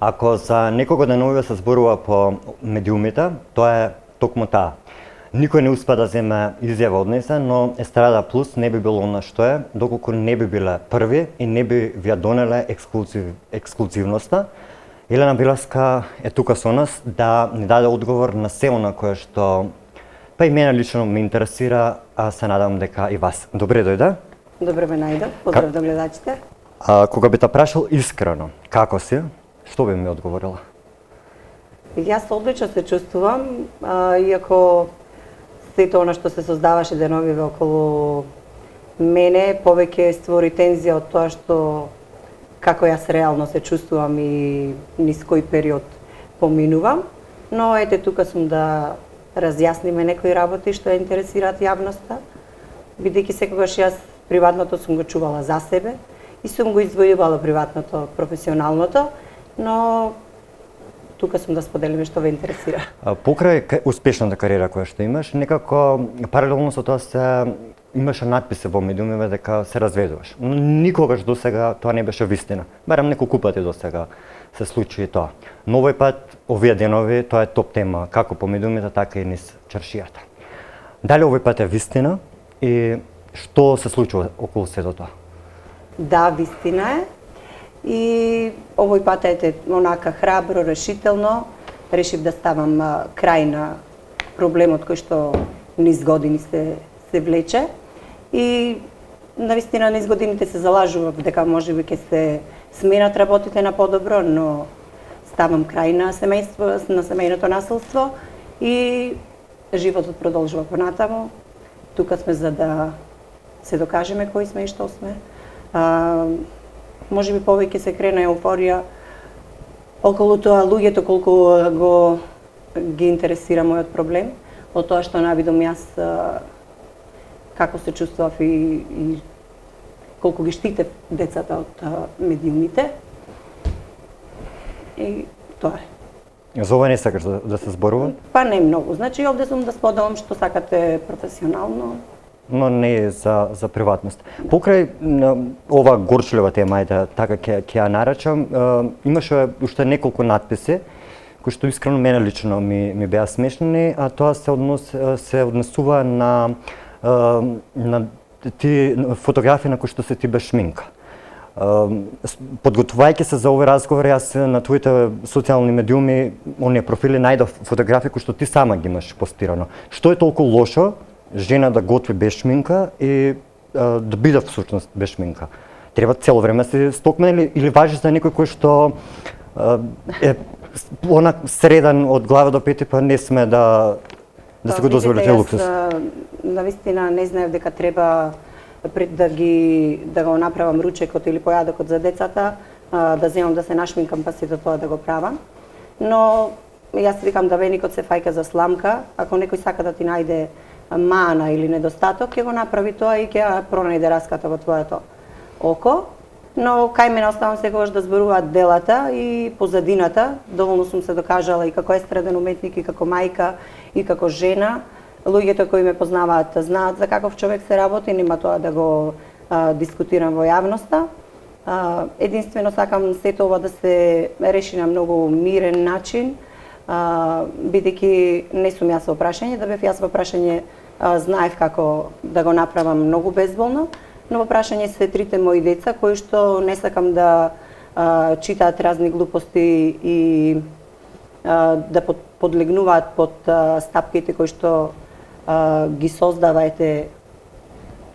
Ако за некого деновиве се зборува по медиумите, тоа е токму таа. Никој не успа да земе изјава од неса, но Естрада Плюс не би било она што е, доколку не би биле први и не би ви ја донеле ексклузивноста. Елена Билевска е тука со нас да ни даде одговор на се она кое што па и мене лично ме интересира, а се надам дека и вас. Добре дојде. Добре ме најдов. Поздрав до гледачите. Кога би те прашал искрено, како си, што би ми одговорила? Јас одлично се чувствувам, иако сето она што се создаваше деновиве околу мене, повеќе створи тензија од тоа што како јас реално се чувствувам и низ кој период поминувам, но ете тука сум да разјасниме некои работи што ја интересираат јавноста, бидејќи секогаш јас приватното сум го чувала за себе и сум го издвојувала приватното, професионалното, но тука сум да споделиме што ве интересира. Покрај успешната кариера која што имаш, некако паралелно со тоа имаше надписи во медиумите дека се разведуваш. Но никогаш досега тоа не беше вистина. Барем неколку пати досега се случи тоа. Но овој пат, овие денови, тоа е топ тема, како по медиумите, така и низ чаршијата. Дали овој пат е вистина и што се случува околу сето тоа? Да, вистина е. И овој пат ете онака храбро, решително решив да ставам крај на проблемот кој што низ години се влече. И навистина низ годините се залажував дека можеби ќе се сменат работите на подобро, но ставам крај на семејното насилство и животот продолжува понатаму. Тука сме за да се докажеме кои сме и што сме. Можеби повеќе се крена еуфорија околу тоа луѓето колку ги интересира мојот проблем, од тоа што навидом јас како се чувствував и колку ги штитев децата од медиумите. И тоа е. За ова не сакаш да се зборува? Па не многу. Значи, овде сум да споделам што сакате професионално. Но не за приватност. Покрај ова горчлива тема, така ќе ја наречам, имаше уште неколку надписи кои што искрено мене лично ми беа смешни, а тоа се однесува на ти фотографии на кои што се ти без шминка. Подготвувајќи се за овој разговор, јас на твоите социјални медиуми, оние профили, најдов фотографии кои што ти сама ги имаш постирано. Што е толку лошо жена да готви без шминка и да биде всушност без шминка? Треба цело време се стокме или важи за некој кој што е онак среден од глава до пети, па не сме да се го дозволи тој луксус? Навистина не знаев дека треба пред да го направам ручекот или појадокот за децата, да земам да се нашминкам па сето тоа да го правам. Но јас викам да веникот се фајка за сламка, ако некој сака да ти најде мана или недостаток, ќе го направи тоа и ќе пронајде раската во твоето око. Но кај мене оставам секогаш да зборуваат делата и позадината. Доволно сум се докажала и како естраден уметник, и како мајка, и како жена. Луѓето кои ме познаваат знаат за каков човек се работи, нема тоа да го дискутирам во јавноста. Единствено сакам сето ова да се реши на многу мирен начин, бидејќи не сум јас во прашање, да бев јас во прашање знаев како да го направам многу безболно, но во прашање се трите мои деца кои што не сакам да читаат разни глупости и да подлегнуваат под стапките кои што ги создава,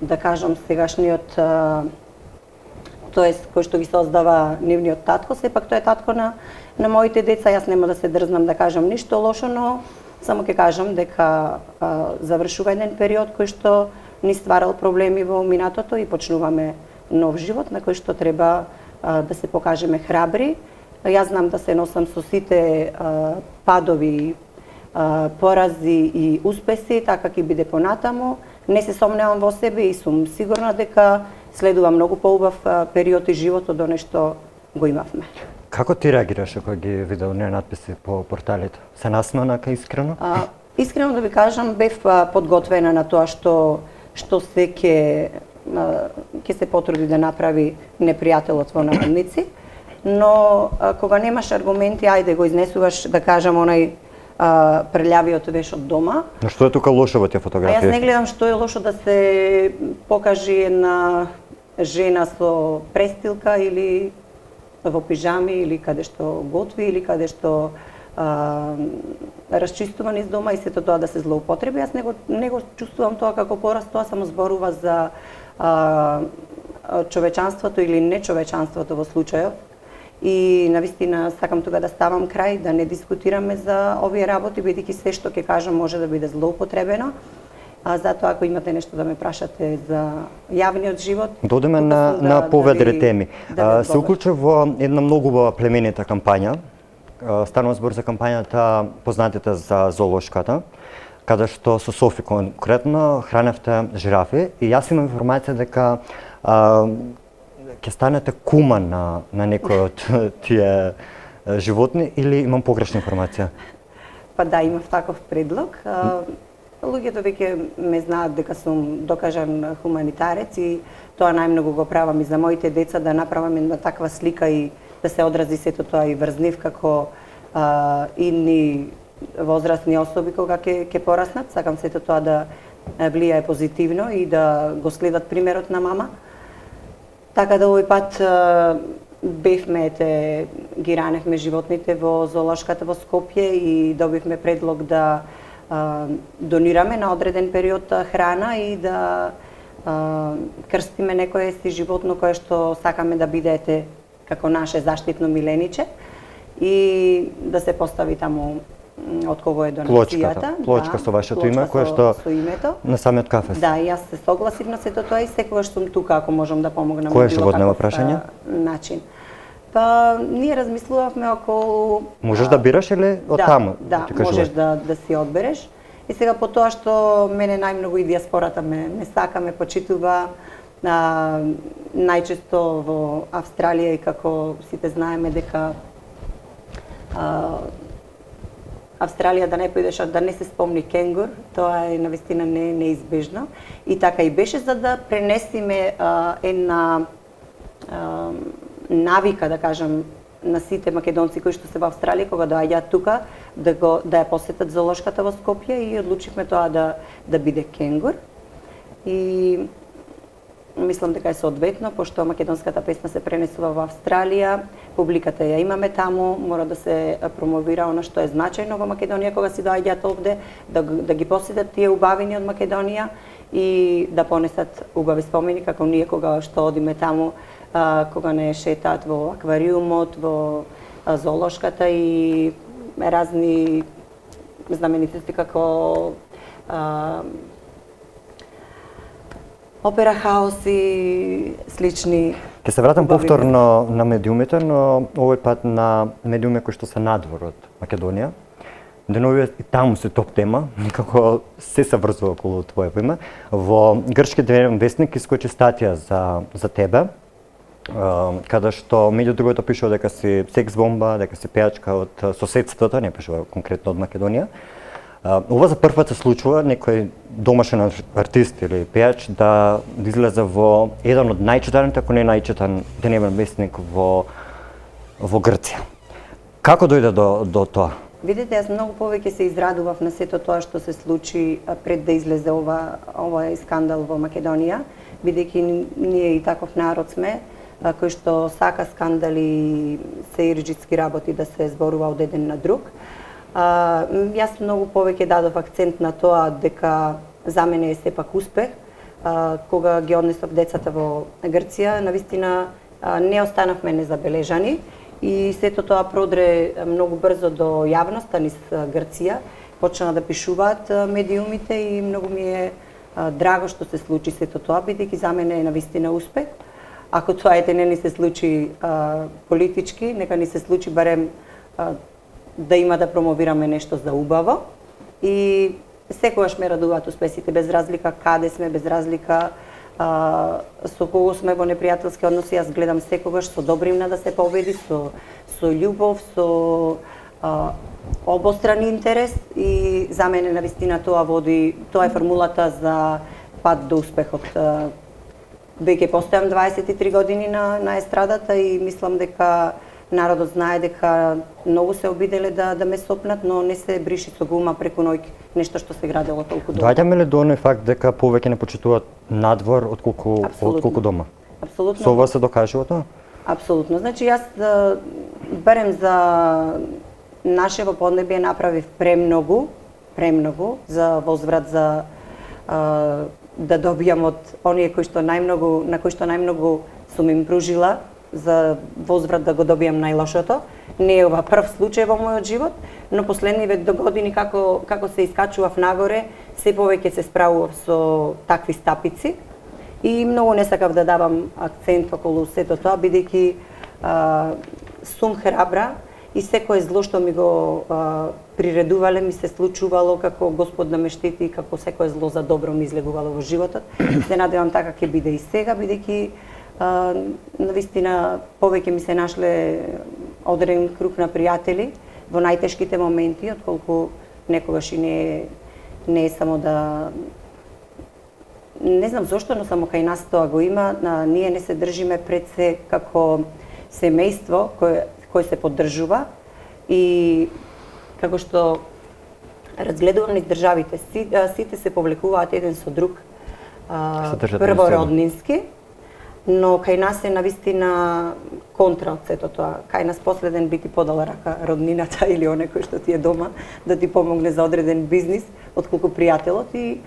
да кажам, сегашниот, тоест кој што ги создава нивниот татко, сепак тој е татко на моите деца. Јас нема да се дрзнам да кажам ништо лошо, но само ќе кажам дека завршува еден период кој што ни стварал проблеми во минатото и почнуваме нов живот на кој што треба да се покажеме храбри. Јас знам да се носам со сите падови, порази и успеси, така ќе биде понатаму. Не се сомневам во себе и сум сигурна дека следува многу поубав период и живот од нешто го имавме. Како ти реагираше кога ги виде оние надписи по порталите? Се насмеа онака искрено? Искрено да ви кажам, бев подготвена на тоа што се ќе се потруди да направи непријателот во наводници. но кога немаш аргументи, ајде го изнесуваш, да кажам, онај прелјавиот веш од дома. Но што е тука лошо во тие А фотографии? јас не гледам што е лошо да се покажи една жена со престилка или во пижами или каде што готви или каде што расчистува низ дома и сето тоа да се злоупотреби. Јас не го чувствувам тоа како пораз, тоа само зборува за човечанството или нечовечанството во случајот. И навистина сакам тука да ставам крај, да не дискутираме за овие работи, бидејќи се што ќе кажам може да биде злоупотребено. А затоа ако имате нешто да ме прашате за јавниот живот, Додеме тука сум на поведри теми. да Се уклучи во една многу племенита кампања. Станува збор за кампањата познатите за зоолошката, каде што со Софи конкретно храневте жирафи и јас имам информација дека ќе станете кума на некој од тие животни или имам погрешна информација? Па да, имав таков предлог. Луѓето веќе ме знаат дека сум докажан хуманитарец и тоа најмногу го правам и за моите деца, да направам една таква слика и да се одрази сето тоа и врз нив како идни возрастни особи кога ќе пораснат. Сакам сето тоа да влијае позитивно и да го следат примерот на мама. Така да овој пат бевме, ги раневме животните во зоолошката во Скопје и добивме предлог да донираме на одреден период храна и да крстиме некое си животно кое што сакаме да биде како наше заштитно милениче и да се постави таму од кого е донацијата. Плочка со вашето име, кое што со името. На самиот кафес. Да, јас се согласив на сето тоа и секогаш сум тука ако можам да помогнам. Кое животно има прашање? Начин. Па, ние размислувавме околу... Можеш да бираш или од таму? Да, можеш да си одбереш. И сега по тоа што мене најмногу и диаспората ме сака, ме почитува, најчесто во Австралија и како сите знаеме дека Австралија да не поидеш, да не се спомни кенгур, тоа е навистина неизбежно. И така и беше за да пренесиме една навика, да кажам, на сите македонци кои што се во Австралија, кога доаѓаат тука, да ја посетат зоолошката во Скопје и одлучивме тоа да биде кенгур. И мислам дека е соодветно, пошто македонската песна се пренесува во Австралија, публиката ја имаме таму, мора да се промовира она што е значајно во Македонија кога си доаѓаат овде, да ги посетат тие убавини од Македонија и да понесат убави спомени како ние кога што одиме таму, кога не шетаат во аквариумот, во зоолошката и разни знаменитости како Опера хаус и слични. Ќе се вратам повторно на медиумите, но овој пат на медиуми кои што се надвор од Македонија. Деновиве и таму се топ тема, некако се врзува околу твоето име. Во грчки дневен вестник искочи статија за тебе, каде што меѓу другото пишува дека си секс бомба, дека си пејачка од соседството, не пишува конкретно од Македонија. Ова за прв пат се случува некој домашен артист или пејач да излезе во еден од најчитаните, ако не најчитан дневен вестник во Грција. Како дојде до тоа? Видите, јас многу повеќе се израдував на сето тоа што се случи пред да излезе овој скандал во Македонија, бидејќи ние и таков народ сме, кој што сака скандали и сеирџитски работи да се зборува од еден на друг. Јас многу повеќе дадов акцент на тоа дека за мене е сепак успех. Кога ги однесов децата во Грција, навистина не останавме незабележани и сето тоа продре многу брзо до јавноста низ Грција. Почна да пишуваат медиумите и многу ми е драго што се случи сето тоа, бидејќи за мене е навистина успех. Ако тоа не ни се случи политички, нека ни се случи барем да има да промовираме нешто за убаво. И секогаш ме радуваат успесите, без разлика каде сме, без разлика со кого сме во непријателски односи. Јас гледам секогаш со добримна да се победи, со љубов, со обостран интерес и за мене навистина тоа е формулата за пат до успехот. Веќе постојам 23 години на естрадата и мислам дека Народот знае дека многу се обиделе да ме сопнат, но не се бриши со гума преку ноќ нешто што се градело толку долго. Доаѓаме ли до оној факт дека повеќе не почитуваат надвор отколку дома? Апсолутно. Со ова се докажува тоа? Апсолутно. Значи јас барем за нашево поднебие направив премногу за возврат за да добијам од оние на кои што најмногу сум им пружила за возврат да го добијам најлошото. Не е ова прв случај во мојот живот, но последниве години како се искачував нагоре, се повеќе се справував со такви стапици и многу не сакав да давам акцент околу сето тоа, бидејќи сум храбра и секое зло што ми го приредувале ми се случувало како Господ да ме штити, како секое зло за добро ми излегувало во животот. Се надевам така ќе биде и сега, бидејќи навистина повеќе ми се нашле одреден круг на пријатели во најтешките моменти, отколку некогаш и не е само да не знам зошто, но само кај нас тоа го има. Ние не се држиме пред се како семејство кој се поддржува и како што разгледувам низ државите, сите се повлекуваат еден со друг првороднински, но кај нас е навистина контра од сето тоа. Кај нас последен би ти подала рака роднината или оне кој што ти е дома да ти помогне за одреден бизнис, отколку пријателот и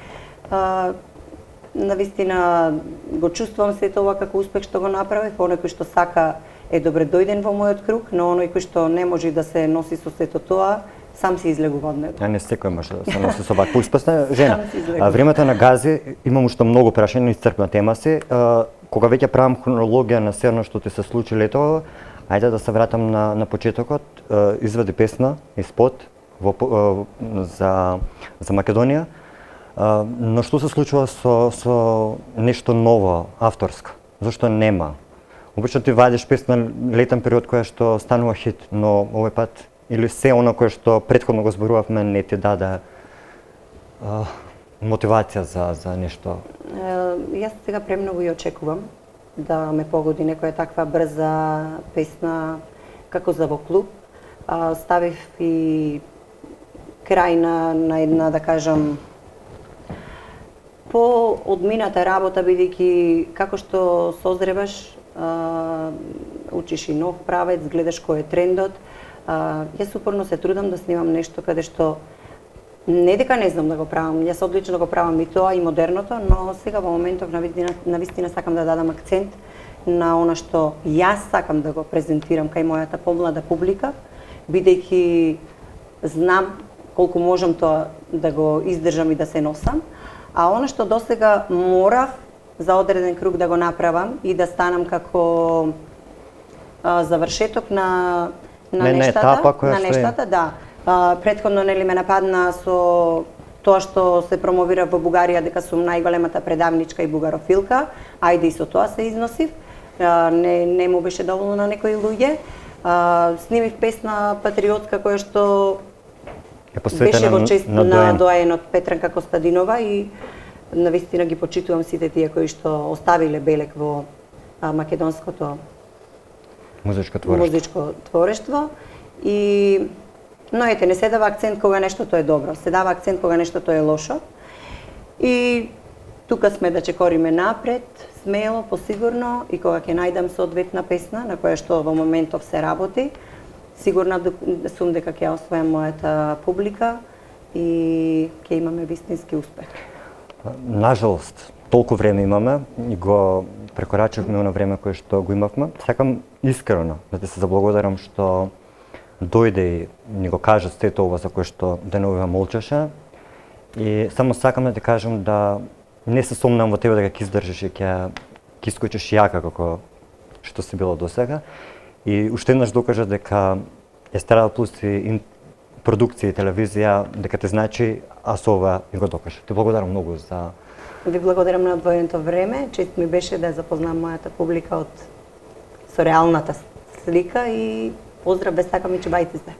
навистина го чувствувам сето ова како успех што го направив. Оној кој што сака е добре дојден во мојот круг, но оној кој што не може да се носи со сето тоа, сам се излегува од него. Не секој може да се носи со ваква успешна жена. Времето на гази, имам уште многу прашања, исцрпна тема си. Кога веќе правам хронологија на се оно што ти се случи летово, ајде да се вратам на почетокот. Извади песна и спот за Македонија. Но што се случува со нешто ново, авторско? Зошто нема? Обично ти вадиш песна летен период која што станува хит, но овој пат или се оно кое што претходно го зборувавме не ти даде мотивација за нешто? Јас сега премногу ја очекувам да ме погоди некоја таква брза песна како за во клуб. Ставив и крај на една, да кажам, по одмината работа, бидејќи како што созреваш, учиш и нов правец, гледаш кој е трендот. Јас упорно се трудам да снимам нешто каде што не дека не знам да го правам, јас одлично го правам и тоа и модерното, но сега во моментов навистина сакам да дадам акцент на она што јас сакам да го презентирам кај мојата помлада публика, бидејќи знам колку можам тоа да го издржам и да се носам, а она што досега морав за одреден круг да го направам и да станам како завршеток на нештата, да. Претходно нели ме нападна со тоа што се промовира во Бугарија дека сум најголемата предавничка и бугарофилка, ајде и со тоа се износив. Не му беше доволно на некои луѓе. Снимив песна патриотска која што беше во чест на доаенот Петранка Костадинова и навистина ги почитувам сите тие кои што оставиле белег во македонското музичко творештво. Но ете, не се дава акцент кога нештото е добро, се дава акцент кога нештото е лошо. И тука сме да чекориме напред, смело, посигурно, и кога ќе најдам соодветна песна на која што во моментов се работи, сигурна сум дека ќе освојам мојата публика и ќе имаме вистински успех. Нажалост, толку време имаме и го прекорачивме оно време кое што го имавме. Сакам искрено да ти се заблагодарам што дојде и ни го кажа сето ова за кое што деновива молчеше. И само сакам да ти кажам да не се сомнам во тебе дека ќе издржиш и ќе искочиш јака како што си било досега. И уште еднаш докажа дека Естрада Плюс и продукција и телевизија дека те значи, а со ова и го докажа. Ти благодарам многу за... Ви благодарам на одвоеното време. Чест ми беше да запознам мојата публика со реалната слика и поздрав, без сакам и чубајте се.